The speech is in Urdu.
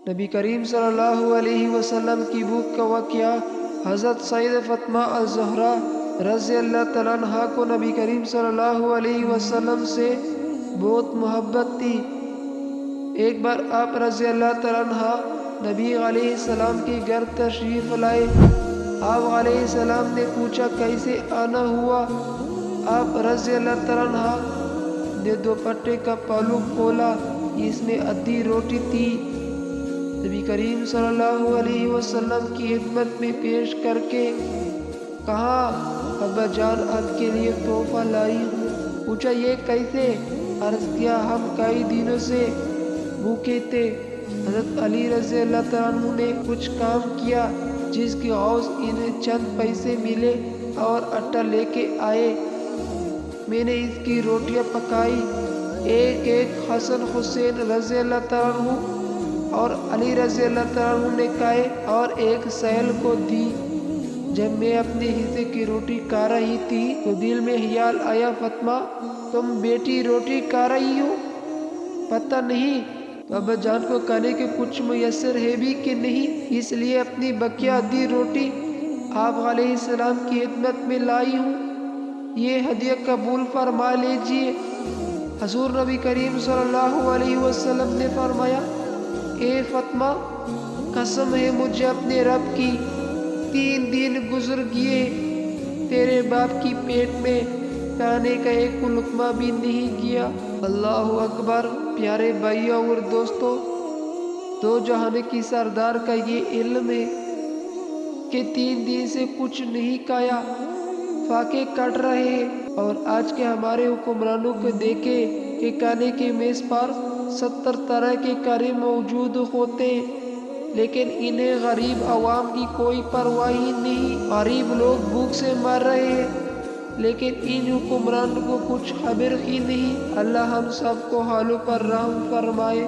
نبی کریم صلی اللہ علیہ وسلم کی بھوک کا واقعہ۔ حضرت سید فاطمہ الزہرا رضی اللہ تعالیٰ عنہا کو نبی کریم صلی اللہ علیہ وسلم سے بہت محبت تھی۔ ایک بار آپ رضی اللہ تعالیٰ عنہ نبی علیہ السلام کے گھر تشریف لائے۔ آپ علیہ السلام نے پوچھا کیسے آنا ہوا؟ آپ رضی اللہ تعالیٰ عنہ نے دوپٹے کا پہلو کھولا، اس میں آدھی روٹی تھی۔ نبی کریم صلی اللہ علیہ وسلم کی خدمت میں پیش کر کے کہا، ابا جان آپ کے لیے تحفہ لائی ہوں۔ پوچھا یہ کیسے؟ عرض کیا ہم کئی دنوں سے بھوکے تھے۔ حضرت علی رضی اللہ تعالیٰ عنہ نے کچھ کام کیا جس کی عوض انہیں چند پیسے ملے اور آٹا لے کے آئے۔ میں نے اس کی روٹیاں پکائی، ایک ایک حسن حسین رضی اللہ تعالیٰ عنہ اور علی رضی اللہ تعالیٰ عنہ نے کھائے اور ایک سہیل کو دی۔ جب میں اپنے حصے کی روٹی کھا رہی تھی تو دل میں خیال آیا، فاطمہ تم بیٹی روٹی کھا رہی ہو، پتہ نہیں ابا جان کو کھانے کے کچھ میسر ہے بھی کہ نہیں، اس لیے اپنی بقیہ آدھی روٹی آپ علیہ السلام کی خدمت میں لائی ہوں، یہ ہدیہ قبول فرما لیجیے۔ حضور نبی کریم صلی اللہ علیہ وسلم نے فرمایا، اے فاطمہ قسم ہے مجھے اپنے رب کی، 3 دن گزر گئے تیرے باپ کی پیٹ میں کھانے کا ایک لقمہ بھی نہیں گیا۔ اللہ اکبر۔ پیارے بھائیوں اور دوستوں، دو جہان کی سردار کا یہ علم ہے کہ 3 دن سے کچھ نہیں کھایا، فاقے کٹ رہے ہیں، اور آج کے ہمارے حکمرانوں کو دیکھے کہ کھانے کے میز پر 70 طرح کے کھانے موجود ہوتے ہیں، لیکن انہیں غریب عوام کی کوئی پرواہ ہی نہیں۔ غریب لوگ بھوک سے مر رہے ہیں لیکن ان حکمرانوں کو کچھ خبر ہی نہیں۔ اللہ ہم سب کو حالوں پر رحم فرمائے۔